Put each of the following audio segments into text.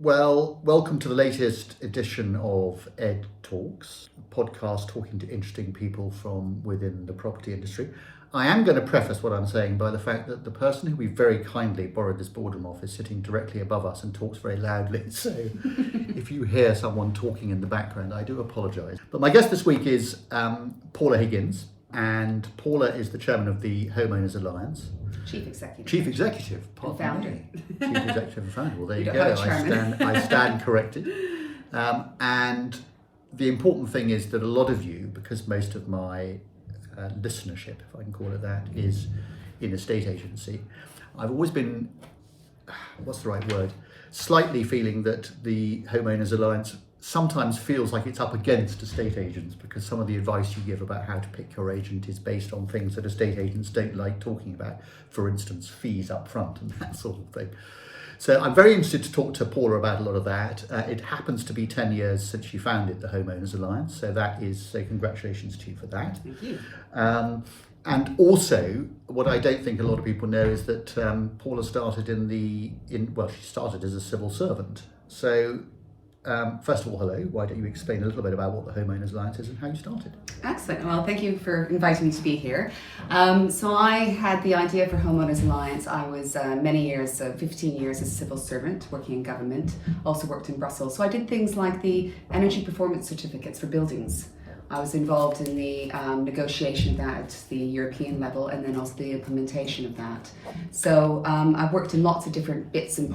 Well, welcome to the latest edition of Ed Talks, a podcast talking to interesting people from within the property industry. I am going to preface what I'm saying by the fact that the person who we very kindly borrowed this boardroom off is sitting directly above us and talks very loudly. So if you hear someone talking in the background, I do apologise. But my guest this week is Paula Higgins, and Paula is the chairman of the HomeOwners Alliance. Chief Executive. Chief Executive. And founder. Chief Executive and founder. Well, there you don't go. have a chairman. I stand corrected. And the important thing is that a lot of you, because most of my listenership, if I can call it that, is in a estate agency, I've always been, what's the right word, slightly feeling that the Homeowners Alliance sometimes feels like it's up against estate agents because some of the advice you give about how to pick your agent is based on things that estate agents don't like talking about, for instance, fees up front and that sort of thing. So I'm very interested to talk to Paula about a lot of that. It happens to be 10 years since she founded the Homeowners Alliance, so congratulations to you for that. Thank you. And also, what I don't think a lot of people know is that Paula started she started as a civil servant. So first of all, hello. Why don't you explain a little bit about what the Homeowners Alliance is and how you started? Excellent. Well, thank you for inviting me to be here. So I had the idea for Homeowners Alliance. I was many years, 15 years as a civil servant working in government, also worked in Brussels. So I did things like the energy performance certificates for buildings. I was involved in the negotiation of that at the European level and then also the implementation of that. So I've worked in lots of different bits and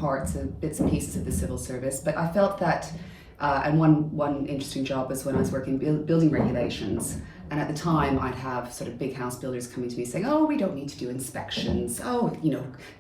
pieces of the civil service, but I felt that, and one interesting job was when I was working building regulations. And at the time, I'd have sort of big house builders coming to me saying, oh, we don't need to do inspections. Oh,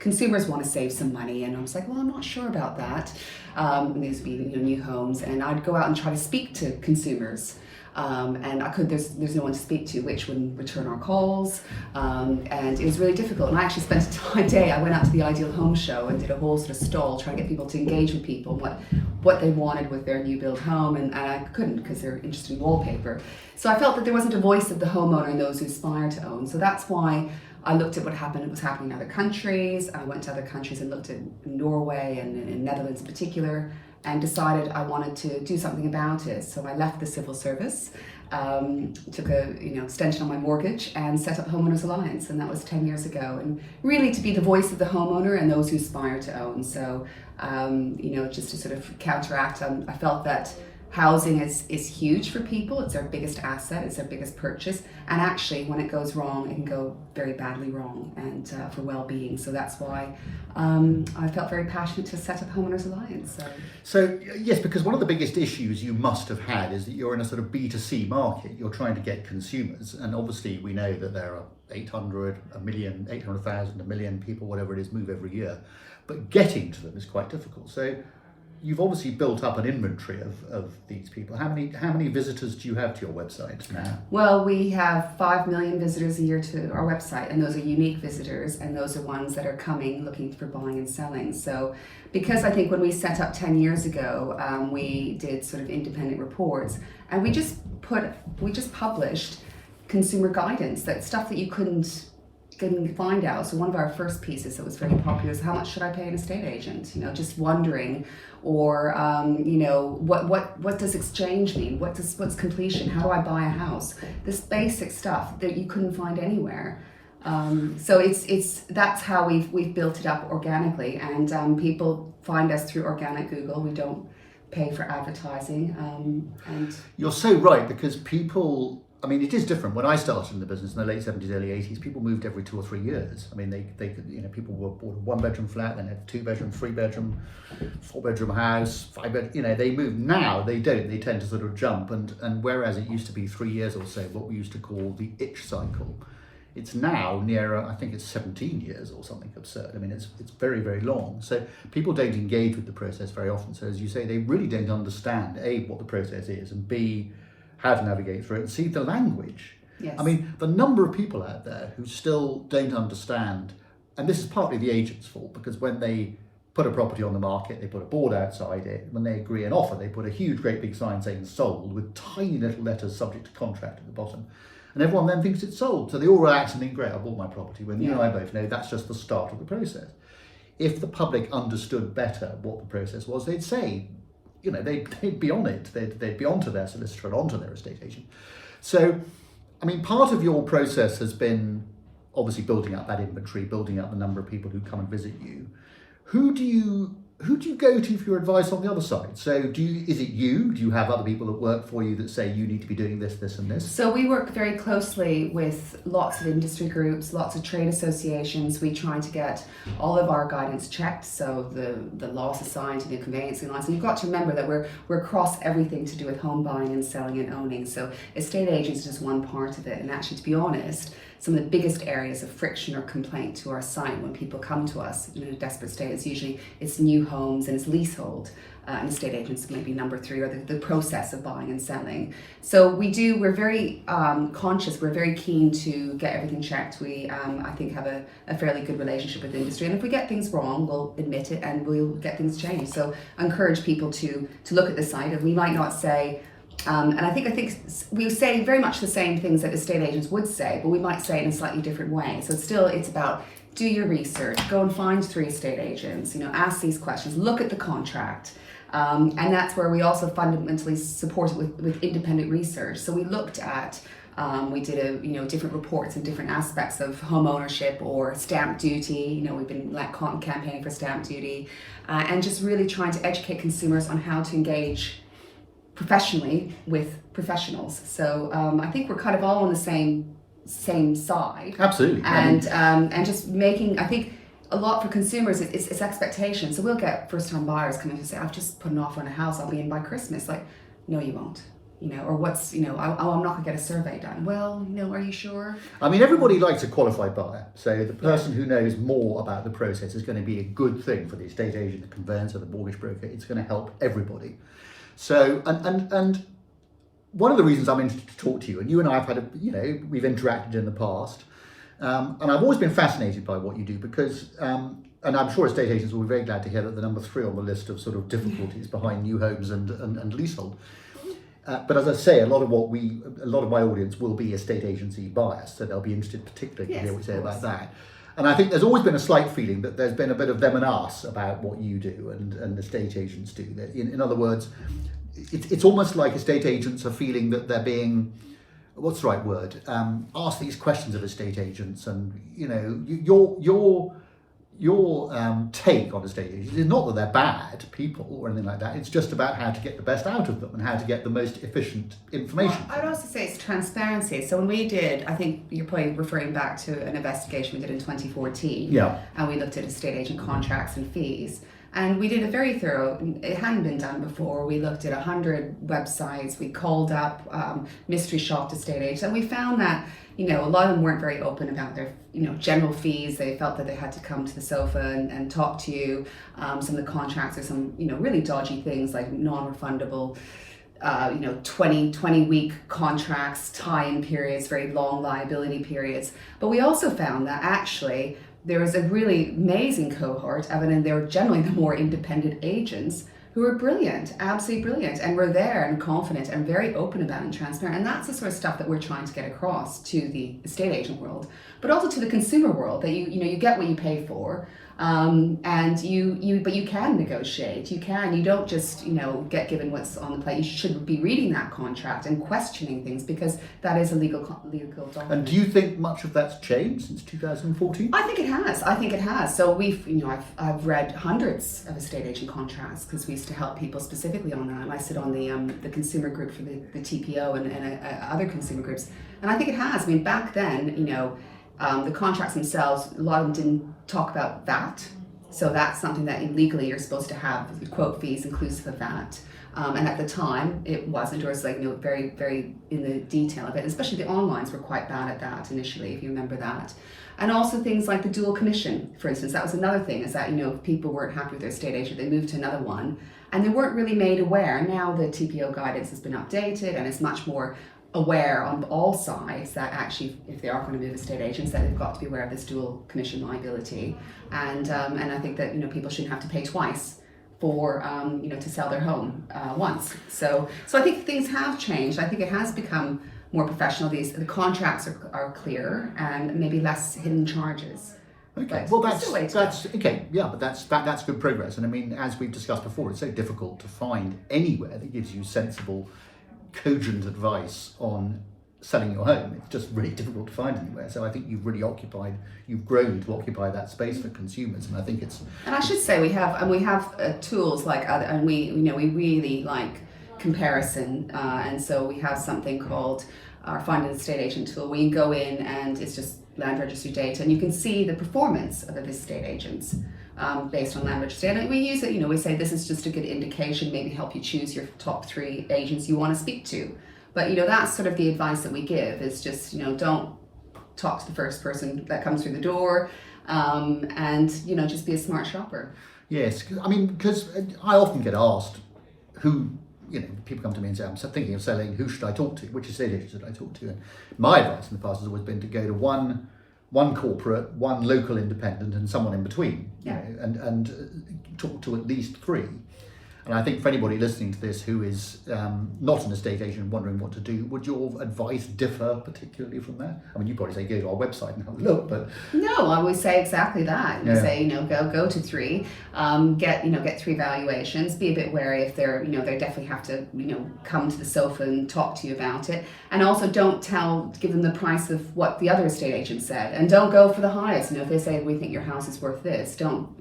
consumers want to save some money. And I was like, well, I'm not sure about that. And these would be new homes. And I'd go out and try to speak to consumers. And there's no one to speak to, which wouldn't return our calls, and it was really difficult. And I actually spent a day, I went out to the Ideal Home Show and did a whole sort of stall trying to get people to engage with people, what they wanted with their new build home, and I couldn't because they're interested in wallpaper. So I felt that there wasn't a voice of the homeowner and those who aspire to own. So that's why I looked at what was happening in other countries. I went to other countries and looked at Norway and in Netherlands in particular, and decided I wanted to do something about it. So I left the civil service, took a extension on my mortgage and set up Homeowners Alliance, and that was 10 years ago. And really to be the voice of the homeowner and those who aspire to own. So, just to sort of counteract, I felt that housing is huge for people. It's our biggest asset, it's our biggest purchase. And actually, when it goes wrong, it can go very badly wrong and for well-being. So that's why I felt very passionate to set up Homeowners Alliance. So yes, because one of the biggest issues you must have had is that you're in a sort of B2C market. You're trying to get consumers. And obviously we know that there are 800,000, a million people, whatever it is, move every year. But getting to them is quite difficult. So you've obviously built up an inventory of these people. How many visitors do you have to your website now? Well, we have 5 million visitors a year to our website, and those are unique visitors, and those are ones that are coming looking for buying and selling. So because I think when we set up 10 years ago, we did sort of independent reports, and we just published consumer guidance, that stuff that you couldn't find out. So one of our first pieces that was very popular is how much should I pay an estate agent? Just wondering, or what does exchange mean? What's completion? How do I buy a house? This basic stuff that you couldn't find anywhere. So that's how we've built it up organically, and people find us through organic Google. We don't pay for advertising. And you're so right, because people. I mean, it is different. When I started in the business in the late 70s, early 80s, people moved every 2 or 3 years. I mean, they could, people were bought a 1-bedroom flat, then had 2-bedroom, 3-bedroom, 4-bedroom house, 5-bedroom, they move. Now they don't. They tend to sort of jump. And whereas it used to be 3 years or so, what we used to call the itch cycle, it's now nearer, I think it's 17 years or something absurd. I mean, it's very, very long. So people don't engage with the process very often. So as you say, they really don't understand, A, what the process is, and B, how to navigate through it, and see the language. Yes. I mean, the number of people out there who still don't understand, and this is partly the agent's fault, because when they put a property on the market, they put a board outside it. When they agree an offer, they put a huge, great big sign saying sold with tiny little letters subject to contract at the bottom. And everyone then thinks it's sold. So they all relax and think, great, I bought my property, when you and I both know that's just the start of the process. if the public understood better what the process was, they'd say, they'd be on it. They'd be onto their solicitor and onto their estate agent. So, I mean, part of your process has been obviously building up that inventory, building up the number of people who come and visit you. Who do you go to for your advice on the other side? So is it you? Do you have other people that work for you that say you need to be doing this, this and this? So we work very closely with lots of industry groups, lots of trade associations. We try to get all of our guidance checked. So the Law Society, the Conveyancing Alliance. And you've got to remember that we're across everything to do with home buying and selling and owning. So estate agents is just one part of it. And actually, to be honest, some of the biggest areas of friction or complaint to our site when people come to us in a desperate state is usually it's new homes and it's leasehold. And estate agents may be number 3, or the process of buying and selling. So we're very conscious, we're very keen to get everything checked. We, I think, have a fairly good relationship with the industry. And if we get things wrong, we'll admit it and we'll get things changed. So I encourage people to look at the site, and we might not say, and I think we say very much the same things that estate agents would say, but we might say it in a slightly different way. So it's about do your research, go and find 3 estate agents, ask these questions, look at the contract. And that's where we also fundamentally support it with independent research. So we looked at, we did different reports and different aspects of home ownership or stamp duty. We've been campaigning for stamp duty, and just really trying to educate consumers on how to engage professionally with professionals. So I think we're kind of all on the same side. Absolutely. And just making, I think, a lot for consumers, it's expectation. So we'll get first-time buyers coming to say, I've just put an offer on a house, I'll be in by Christmas. Like, no, you won't. Or what's, I'm not going to get a survey done. Well, are you sure? I mean, everybody likes a qualified buyer. So the person who knows more about the process is going to be a good thing for the estate agent, the conveyancer, the mortgage broker. It's going to help everybody. So, and one of the reasons I'm interested to talk to you, and you and I have had we've interacted in the past, and I've always been fascinated by what you do because, and I'm sure estate agents will be very glad to hear that the number 3 on the list of sort of difficulties behind new homes and leasehold. But as I say, a lot of my audience will be estate agency biased, so they'll be interested particularly to hear what you say about that. And I think there's always been a slight feeling that there's been a bit of them and us about what you do and estate agents do. That in other words, it's almost like estate agents are feeling that they're being, what's the right word? Ask these questions of estate agents, and your take on estate agents is not that they're bad people or anything like that. It's just about how to get the best out of them and how to get the most efficient information. Well, I'd also say it's transparency. So when we did, I think you're probably referring back to an investigation we did in 2014. Yeah. And we looked at estate agent contracts and fees. And we did a very thorough, it hadn't been done before. We looked at 100 websites. We called up mystery shopped estate agents, and we found that, a lot of them weren't very open about their, general fees. They felt that they had to come to the sofa and talk to you. Some of the contracts are some, really dodgy things like non-refundable, 20-week contracts, tie-in periods, very long liability periods. But we also found that actually there was a really amazing cohort of it, and they were generally the more independent agents who were brilliant, absolutely brilliant, and were there and confident and very open about it and transparent. And that's the sort of stuff that we're trying to get across to the estate agent world, but also to the consumer world, that you get what you pay for, and but you can negotiate. You don't just get given what's on the plate. You should be reading that contract and questioning things, because that is a legal document. And do you think much of that's changed since 2014? I think it has. So I've read hundreds of estate agent contracts because we used to help people specifically on that. And I sit on the consumer group for the TPO and other consumer groups, and I think it has. I mean, back then, the contracts themselves, a lot of them didn't talk about that. So that's something that legally you're supposed to have, quote fees inclusive of that. And at the time, it wasn't, or it's very, very in the detail of it. Especially the onlines were quite bad at that initially, if you remember that. And also things like the dual commission, for instance. That was another thing, is that, if people weren't happy with their estate agent, they moved to another one, and they weren't really made aware. Now the TPO guidance has been updated, and it's much more aware on all sides that actually, if they are going to move estate agents, that they've got to be aware of this dual commission liability, and I think that people shouldn't have to pay twice for to sell their home once. So I think things have changed. I think it has become more professional. The contracts are clearer, and maybe less hidden charges. Okay, But well there's still a way to go. that's okay. Yeah, but that's good progress. And I mean, as we've discussed before, it's so difficult to find anywhere that gives you sensible, cogent advice on selling your home. It's just really difficult to find anywhere. So I think you've grown to occupy that space for consumers, and I think it's. And I should say we have tools like and we really like comparison, and so we have something called our Find an Estate Agent tool. We can go in and it's just land registry data, and you can see the performance of the estate agents based on land registry data. And we use it, we say this is just a good indication, maybe help you choose your top 3 agents you want to speak to. But that's sort of the advice that we give is just don't talk to the first person that comes through the door, and just be a smart shopper. Yes, I mean, because I often get asked who. People come to me and say, I'm thinking of selling, who should I talk to? Which estate agent should I talk to? And my advice in the past has always been to go to one corporate, one local independent, and someone in between. Yeah. And talk to at least 3. And I think for anybody listening to this who is not an estate agent wondering what to do, would your advice differ particularly from that? I mean, you probably say go to our website and have a look, but no, I would say exactly that. You say go to 3, get 3 valuations. Be a bit wary if they're they definitely have to come to the sofa and talk to you about it. And also don't give them the price of what the other estate agent said, and don't go for the highest. If they say we think your house is worth this, don't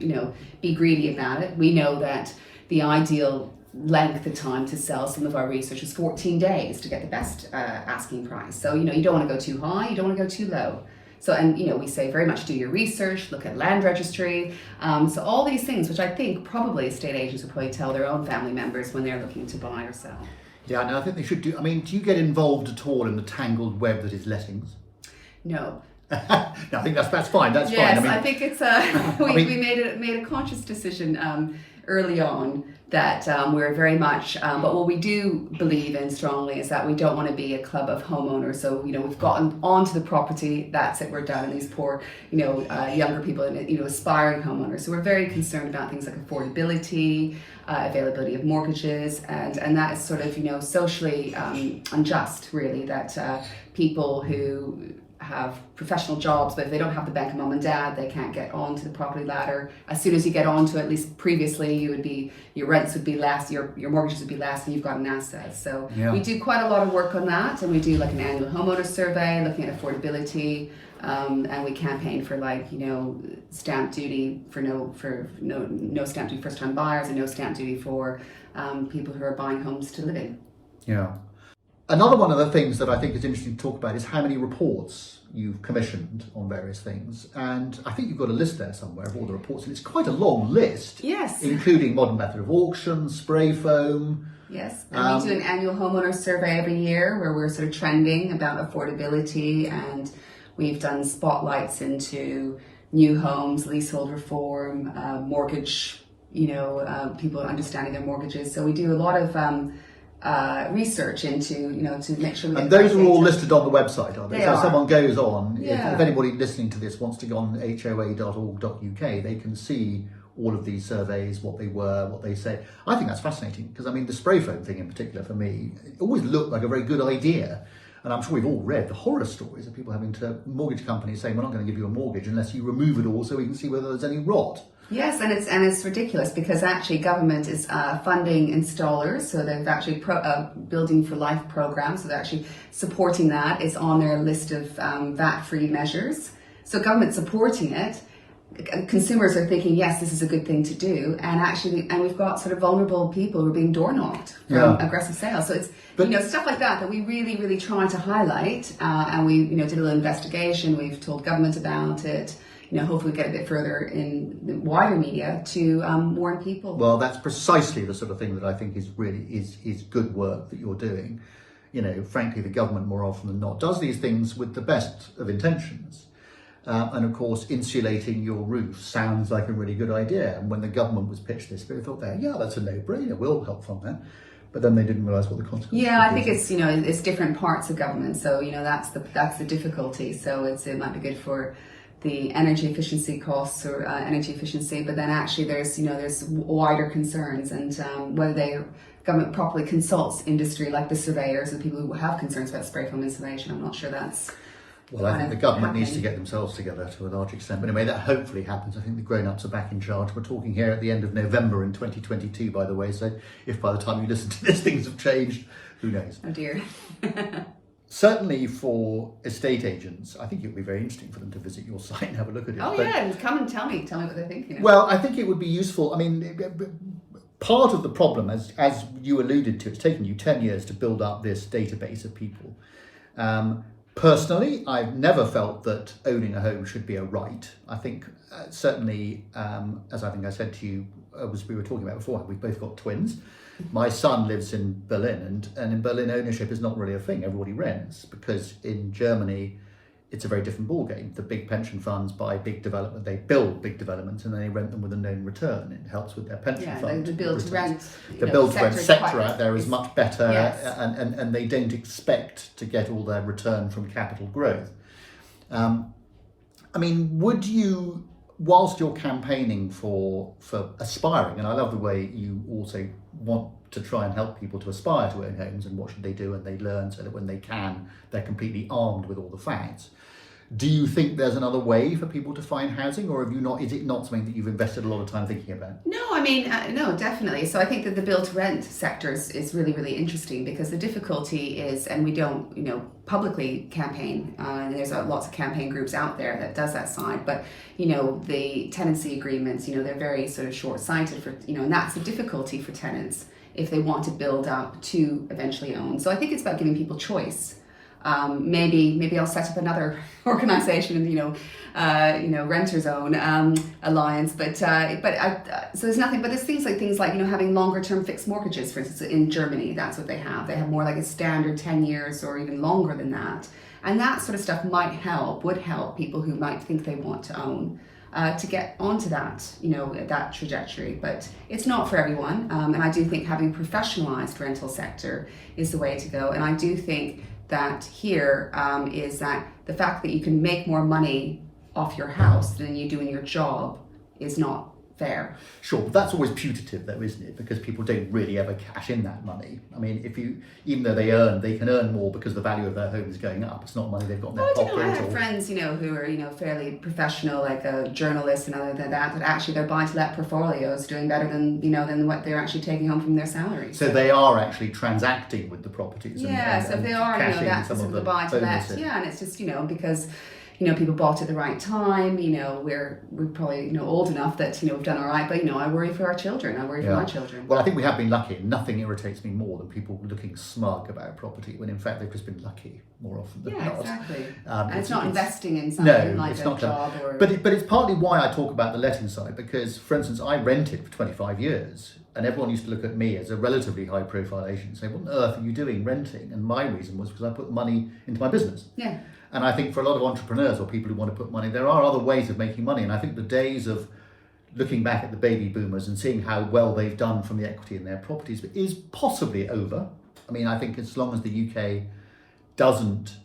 be greedy about it. We know that the ideal length of time to sell, some of our research is 14 days to get the best asking price. So, you don't want to go too high, you don't want to go too low. So, and we say very much do your research, look at land registry. So all these things, which I think probably estate agents will probably tell their own family members when they're looking to buy or sell. Yeah, and I think they should do. I mean, do you get involved at all in the tangled web that is lettings? No. No, I think that's fine. That's yes, fine. I think it's we made a conscious decision early on that we're very much, but what we do believe in strongly is that we don't want to be a club of homeowners. So we've gotten onto the property, that's it, we're done. And these poor younger people and aspiring homeowners. So we're very concerned about things like affordability, availability of mortgages, and that is sort of socially unjust, really, that people who have professional jobs, but if they don't have the bank of mum and dad, they can't get onto the property ladder. As soon as you get onto it, at least previously, your rents would be less, your mortgages would be less, and you've got an asset. So we do quite a lot of work on that, and we do like an annual homeowner survey looking at affordability, and we campaign for stamp duty for no stamp duty first time buyers and no stamp duty for people who are buying homes to live in. Yeah. Another one of the things that I think is interesting to talk about is how many reports you've commissioned on various things. And I think you've got a list there somewhere of all the reports. And it's quite a long list. Yes. Including modern method of auction, spray foam. Yes. And we do an annual homeowner survey every year where we're sort of trending about affordability. And we've done spotlights into new homes, leasehold reform, mortgage, people understanding their mortgages. So we do a lot of research into, to make sure. And those are all listed on the website, are they? They so are. Someone goes on, Yeah. if anybody listening to this wants to go on hoa.org.uk, they can see all of these surveys, what they were, what they say. I think that's fascinating because, I mean, the spray foam thing in particular for me, it always looked like a very good idea. And I'm sure we've all read the horror stories of people having to, mortgage companies saying, we're not going to give you a mortgage unless you remove it all so we can see whether there's any rot. Yes, and it's ridiculous because actually government is funding installers, so they've actually building for life programs, so they're actually supporting that. It's on their list of VAT-free measures. So government supporting it. Consumers are thinking, yes, this is a good thing to do, and we've got sort of vulnerable people who are being door knocked from aggressive sales. So it's stuff like that we really, really try to highlight, and we did a little investigation. We've told government about it. Hopefully get a bit further in the wider media to warn people. Well, that's precisely the sort of thing that I think is really is good work that you're doing. Frankly, the government more often than not does these things with the best of intentions. And of course, insulating your roof sounds like a really good idea. And when the government was pitched this, they thought, that's a no-brainer, we'll help from that. But then they didn't realise what the consequences were. Yeah, I think it's it's different parts of government, so that's the difficulty. So it might be good for the energy efficiency costs or energy efficiency, but then actually there's wider concerns, and whether government properly consults industry like the surveyors and people who have concerns about spray foam insulation, I'm not sure that's Well, I think the government needs to get themselves together to a large extent. But anyway, that hopefully happens. I think the grown-ups are back in charge. We're talking here at the end of November in 2022, by the way. So if by the time you listen to this, things have changed, who knows? Oh dear. Certainly for estate agents, I think it would be very interesting for them to visit your site and have a look at it. Oh But, yeah, and come and tell me what they think. You know? well, I think it would be useful. I mean, part of the problem, as you alluded to, it's taken you 10 years to build up this database of people. Personally, I've never felt that owning a home should be a right. I think certainly, as I think I said to you, as we were talking about before, we've both got twins. My son lives in Berlin, and in Berlin ownership is not really a thing. Everybody rents, because in Germany it's a very different ballgame. The big pension funds buy big development, they build big developments and then they rent them with a known return. It helps with their pension fund. The build to rent. The build to rent sector out there is much better, yes. and they don't expect to get all their return from capital growth. I mean, would you, whilst you're campaigning for aspiring, and I love the way you also want to try and help people to aspire to own homes and what should they do, and they learn so that when they can, they're completely armed with all the facts. Do you think there's another way for people to find housing, or have you not? Is it not something that you've invested a lot of time thinking about? No, I mean, no, definitely. So I think that the build to rent sector is really, really interesting, because the difficulty is, and we don't, publicly campaign, and there's lots of campaign groups out there that does that side, but, the tenancy agreements, they're very sort of short-sighted for, and that's a difficulty for tenants if they want to build up to eventually own. So I think it's about giving people choice. Maybe I'll set up another organization, Renters Own Alliance, but so there's nothing, but there's things like having longer term fixed mortgages. For instance, in Germany, that's what they have more like a standard 10 years or even longer than that, and that sort of stuff would help people who might think they want to own to get onto that that trajectory. But it's not for everyone, and I do think having a professionalized rental sector is the way to go. And I do think that here is that the fact that you can make more money off your house than you do in your job is not fair. Sure, but that's always putative though, isn't it? Because people don't really ever cash in that money. I mean, even though they can earn more because the value of their home is going up. It's not money they've got in their pocket. I have friends, who are, fairly professional, like a journalist and other than that actually their buy-to-let portfolios doing better than what they're actually taking home from their salary. So they are actually transacting with the properties. Yeah, so if they are, that's some of the buy-to-let. Yeah, and it's just, because people bought at the right time. We're probably old enough that we've done all right. But I worry for our children. I worry for my children. Well, I think we have been lucky. Nothing irritates me more than people looking smug about property when in fact they've just been lucky more often than not. Yeah, exactly. And it's not investing in something like a job or. But it's partly why I talk about the letting side, because, for instance, I rented for 25 years. And everyone used to look at me as a relatively high-profile agent and say, "What on earth are you doing renting?" And my reason was because I put money into my business. Yeah. And I think for a lot of entrepreneurs or people who want to put money, there are other ways of making money. And I think the days of looking back at the baby boomers and seeing how well they've done from the equity in their properties is possibly over. I mean, I think as long as the UK doesn't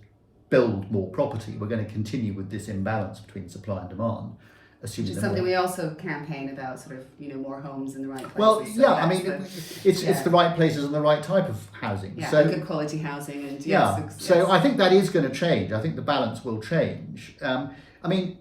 build more property, we're going to continue with this imbalance between supply and demand. Which is something we also campaign about, sort of, more homes in the right places. Well, yeah, I mean, it's the right places and the right type of housing. Yeah, so, good quality housing. And yes. So I think that is going to change. I think the balance will change. I mean,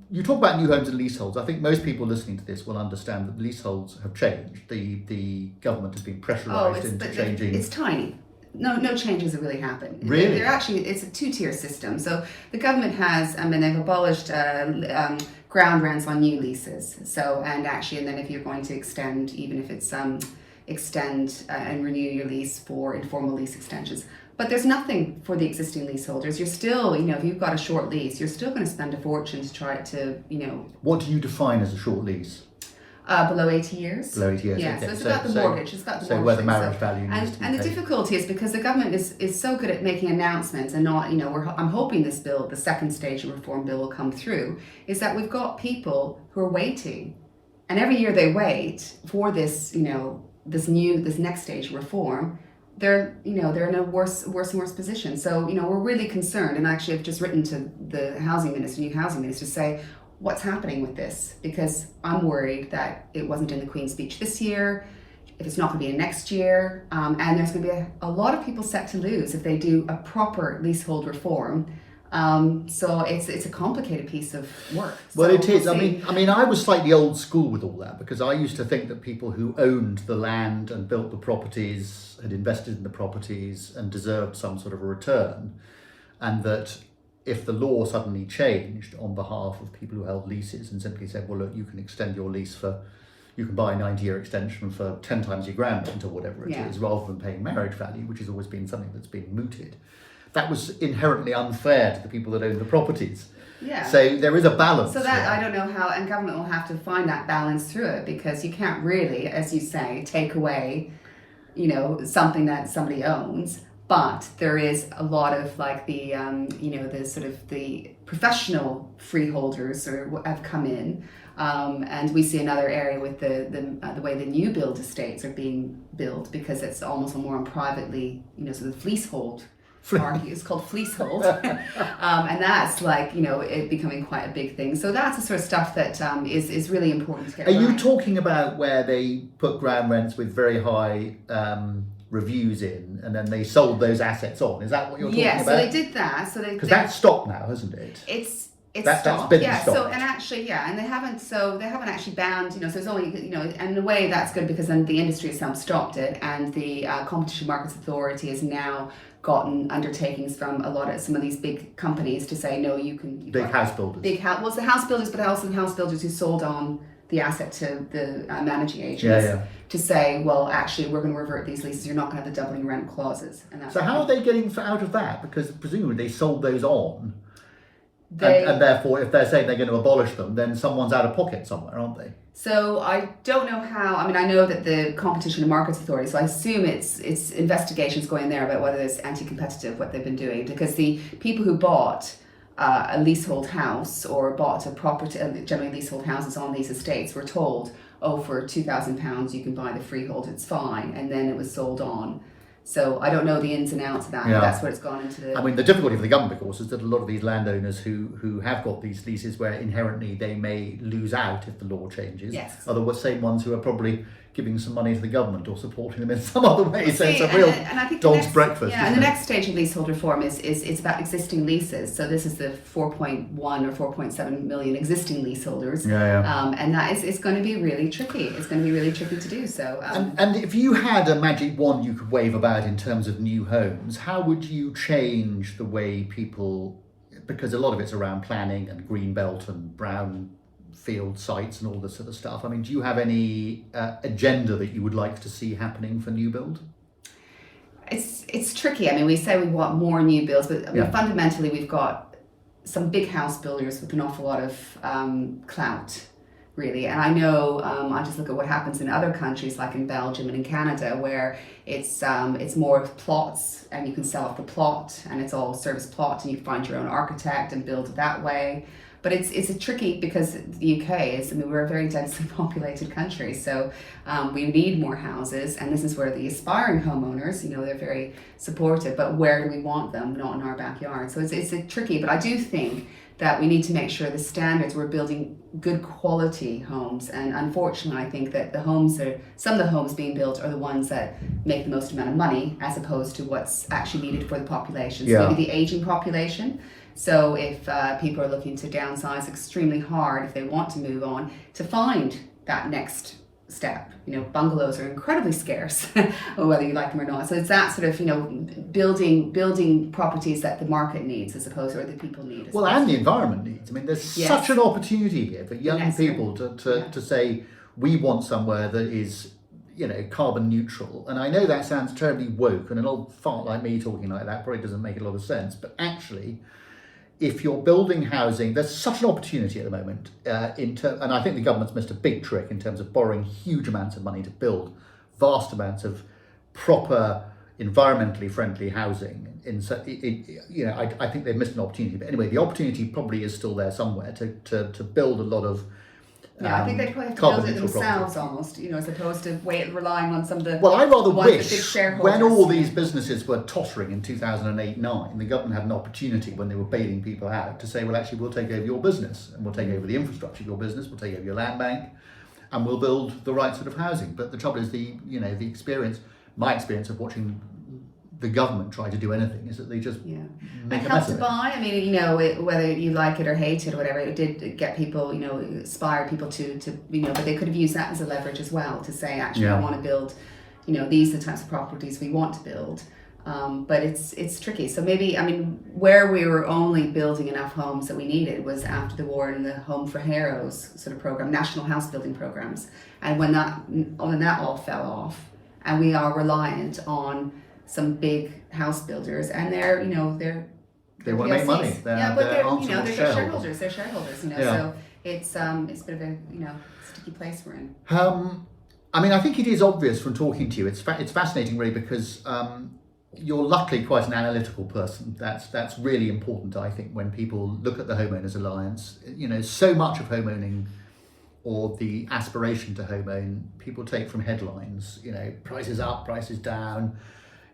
you talk about new homes and leaseholds. I think most people listening to this will understand that leaseholds have changed. The government has been pressurised into changing. It's tiny. No changes have really happened. Really? They're actually, it's a two-tier system. So the government has, they've abolished ground rents on new leases. So, and then if you're going to extend, even if it's extend and renew your lease for informal lease extensions. But there's nothing for the existing leaseholders. You're still, if you've got a short lease, you're still going to spend a fortune to try to, What do you define as a short lease? Below 80 years. Below 80 years. Yeah, okay. So it's about the mortgage. It's about the mortgage. Where the marriage value needs to be and the difficulty is because the government is so good at making announcements and not, I'm hoping this bill, the second stage of reform bill, will come through, is that we've got people who are waiting, and every year they wait for this, this next stage of reform. They're in a worse and worse position. So, we're really concerned, and actually I've just written to the new housing minister, to say, what's happening with this? Because I'm worried that it wasn't in the Queen's speech this year, if it's not going to be in next year, and there's going to be a lot of people set to lose if they do a proper leasehold reform So it's a complicated piece of work. Well, So it is. we'll I see. mean, I was slightly old school with all that because I used to think that people who owned the land and built the properties had invested in the properties and deserved some sort of a return, and that if the law suddenly changed on behalf of people who held leases and simply said, well, look, you can extend your lease you can buy a 90-year extension for 10 times your ground rent or whatever it Yeah. is, rather than paying marriage value, which has always been something that's been mooted. That was inherently unfair to the people that own the properties. Yeah. So there is a balance. So that there. I don't know how, and government will have to find that balance through it, because you can't really, as you say, take away, something that somebody owns. But there is a lot of like the the sort of the professional freeholders have come in, and we see another area with the way the new build estates are being built, because it's almost more on privately, sort of leasehold. It's called fleecehold, and that's like it becoming quite a big thing. So that's the sort of stuff that is really important to get Are right. you talking about where they put ground rents with very high reviews in, and then they sold those assets on? Is that what you're talking about? Yeah, so they did that. So because that's stopped now, hasn't it? It's That's stopped. been Yeah. stopped. So and actually, and they haven't actually banned. So there's only and in a way that's good, because then the industry itself stopped it, and the Competition Markets Authority has now gotten undertakings from some of these big companies to say no, you can. Big house builders. Well, it's the house builders, but also the house builders who sold on the asset to the managing agents. Yeah. To say, well, actually, we're going to revert these leases. You're not going to have the doubling rent clauses. And that's So how are they getting out of that? Because presumably they sold those on. They, and therefore, if they're saying they're going to abolish them, then someone's out of pocket somewhere, aren't they? So I don't know how. I mean, I know that the Competition and Markets Authority. So I assume it's investigations going there about whether it's anti-competitive what they've been doing, because the people who bought a leasehold house or bought a property, generally leasehold houses on these estates, were told, oh, for £2,000 you can buy the freehold. It's fine, and then it was sold on. So I don't know the ins and outs of that. Yeah. But that's what it's gone into the. I mean, the difficulty for the government, of course, is that a lot of these landowners who have got these leases where inherently they may lose out if the law changes, Yes. are the same ones who are probably giving some money to the government or supporting them in some other way. So it's a See, real and I think dog's breakfast. Yeah, and the isn't it? next stage of leasehold reform is about existing leases. So this is the 4.1 or 4.7 million existing leaseholders. Yeah. And that is going to be really tricky. It's going to be really tricky to do. So. And if you had a magic wand you could wave about in terms of new homes, how would you change the way people, because a lot of it's around planning and green belt and brown field sites and all this sort of stuff. I mean, do you have any agenda that you would like to see happening for new build? It's tricky. I mean, we say we want more new builds, but I mean, fundamentally we've got some big house builders with an awful lot of clout, really. And I know I just look at what happens in other countries, like in Belgium and in Canada, where it's more of plots, and you can sell off the plot, and it's all service plot, and you find your own architect and build it that way. But it's a tricky, because the UK is, we're a very densely populated country, so we need more houses, and this is where the aspiring homeowners, they're very supportive, but where do we want them? Not in our backyard. So it's tricky, but I do think that we need to make sure the standards, we're building good quality homes, and unfortunately I think that some of the homes being built are the ones that make the most amount of money, as opposed to what's actually needed for the population. So maybe the aging population. So if people are looking to downsize extremely hard, if they want to move on, to find that next step. Bungalows are incredibly scarce, whether you like them or not. So it's that sort of, building properties that the market needs, as opposed to, or the people need. Well, and the environment needs. I mean, there's such an opportunity here for young people to say, we want somewhere that is, carbon neutral. And I know that sounds terribly woke, and an old fart like me talking like that probably doesn't make a lot of sense. But actually, if you're building housing, there's such an opportunity at the moment, and I think the government's missed a big trick in terms of borrowing huge amounts of money to build vast amounts of proper, environmentally friendly housing. I think they've missed an opportunity. But anyway, the opportunity probably is still there somewhere to build a lot of. I think they probably have to build it themselves almost, as opposed to relying on some of the. Well, I rather wish when all Yeah. these businesses were tottering in 2008-9, the government had an opportunity when they were bailing people out to say, well, actually, we'll take over your business, and we'll take over the infrastructure of your business, we'll take over your land bank, and we'll build the right sort of housing. But the trouble is my experience of watching the government try to do anything is that they just Yeah. make And a Help mess to of it. Buy, I mean, whether you like it or hate it or whatever, it did get people, inspire people to but they could have used that as a leverage as well to say, actually, Yeah. we want to build, these are the types of properties we want to build. But it's tricky. So maybe, where we were only building enough homes that we needed was after the war in the Home for Heroes sort of program, national house building programs. And when that all fell off, and we are reliant on some big house builders, and they're They want to make money. PLCs. They're, Yeah, but they're answerable they're shareholders. They're shareholders. Yeah. So it's a bit of a sticky place we're in. I think it is obvious from talking to you. It's fascinating, really, because you're luckily quite an analytical person. That's really important, I think, when people look at the Homeowners Alliance. So much of homeowning, or the aspiration to home own, people take from headlines. Prices up, prices down.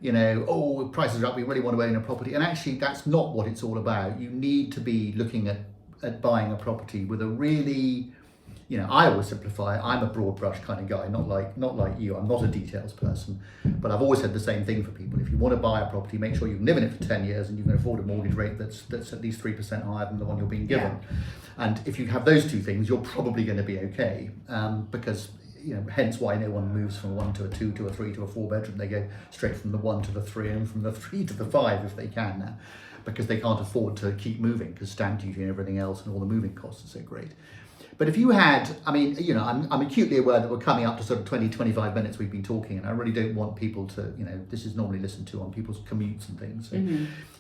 Prices are up, we really want to own a property. And actually, that's not what it's all about. You need to be looking at buying a property with a really, I always simplify. I'm a broad brush kind of guy, not like you. I'm not a details person, but I've always said the same thing for people. If you want to buy a property, make sure you can live in it for 10 years and you can afford a mortgage rate that's at least 3% higher than the one you're being given. Yeah. And if you have those two things, you're probably going to be okay, because hence why no one moves from a 1 to a 2 to a 3 to a 4 bedroom. They go straight from the 1 to the 3 and from the 3 to the 5 if they can now, because they can't afford to keep moving because stamp duty and everything else and all the moving costs are so great. But if you had, I'm acutely aware that we're coming up to sort of 20, 25 minutes we've been talking, and I really don't want people to, this is normally listened to on people's commutes and things. So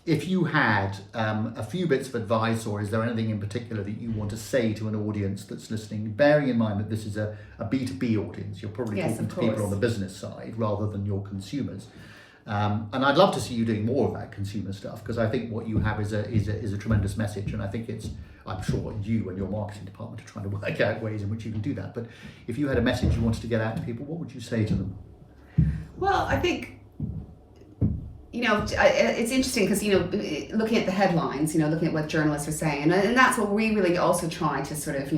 if you had a few bits of advice, or is there anything in particular that you want to say to an audience that's listening, bearing in mind that this is a B2B audience, you're probably talking to people on the business side rather than your consumers. And I'd love to see you doing more of that consumer stuff, because I think what you have is a tremendous message, and I think I'm sure you and your marketing department are trying to work out ways in which you can do that. But if you had a message you wanted to get out to people, what would you say to them? Well, I think, it's interesting because, looking at the headlines, looking at what journalists are saying, and that's what we really also try to sort of,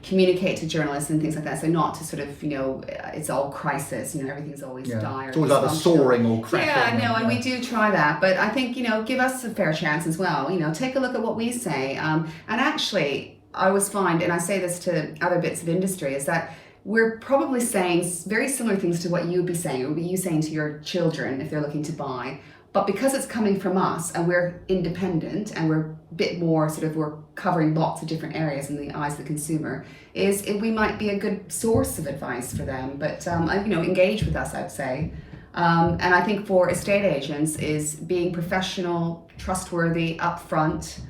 communicate to journalists and things like that. So not to sort of, it's all crisis, everything's always dire. It's always either soaring or crashing. Yeah, and we do try that. But I think, give us a fair chance as well. Take a look at what we say. And actually, I always find, and I say this to other bits of industry, is that we're probably saying very similar things to what you'd be saying, or you saying to your children if they're looking to buy. But because it's coming from us and we're independent and we're a bit more we're covering lots of different areas in the eyes of the consumer, we might be a good source of advice for them. But engage with us, I'd say. And I think for estate agents is being professional, trustworthy, upfront,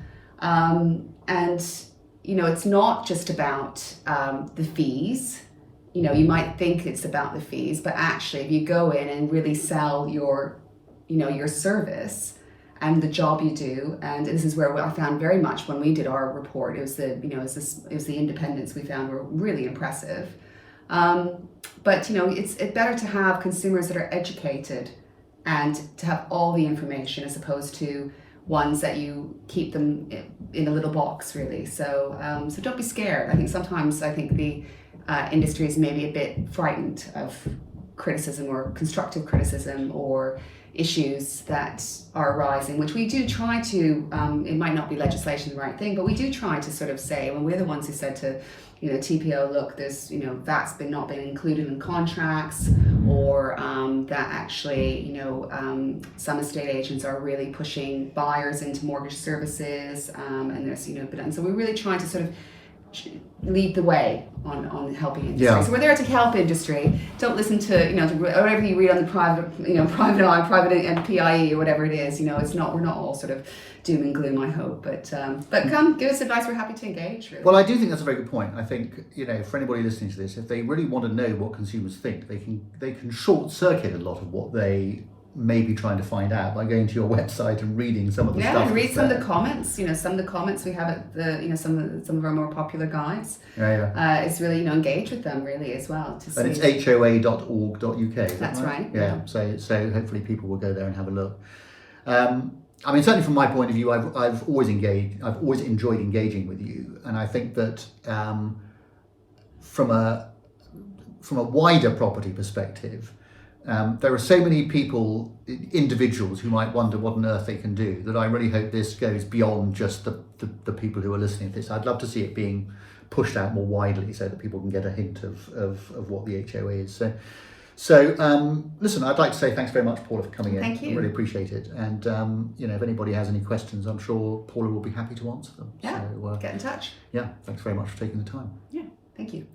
and it's not just about the fees. You might think it's about the fees, but actually, if you go in and really sell your service and the job you do, and this is where I found very much when we did our report, it was the independents we found were really impressive. But it's better to have consumers that are educated and to have all the information as opposed to ones that you keep them in a little box, really. So don't be scared. I think sometimes the industry is maybe a bit frightened of criticism or constructive criticism or issues that are arising, which we do try to, it might not be legislation the right thing, but we do try to sort of say, when we're the ones who said to TPO, look, there's that's not been included in contracts, or that actually some estate agents are really pushing buyers into mortgage services, and there's and so we're really trying to sort of lead the way on helping industry. Yeah. So we're there to help industry. Don't listen to whatever you read on the private eye, private and PIE or whatever it is. It's not. We're not all sort of doom and gloom, I hope. But come give us advice. We're happy to engage. Really. Well, I do think that's a very good point. I think for anybody listening to this, if they really want to know what consumers think, they can short circuit a lot of what they may be trying to find out by going to your website and reading some of the stuff. Yeah, and read some of the comments. Some of the comments we have at the some of our more popular guides. Yeah. It's really engage with them really as well. And it's hoa.org.uk. That's right. Yeah. So hopefully people will go there and have a look. Certainly from my point of view, I've always enjoyed engaging with you, and I think that from a wider property perspective, There are so many people, individuals, who might wonder what on earth they can do, that I really hope this goes beyond just the people who are listening to this. I'd love to see it being pushed out more widely so that people can get a hint of what the HO is. So listen, I'd like to say thanks very much, Paula, for coming in. Thank you. I really appreciate it. And if anybody has any questions, I'm sure Paula will be happy to answer them. Yeah, So, get in touch. yeah, thanks very much for taking the time. Yeah, thank you.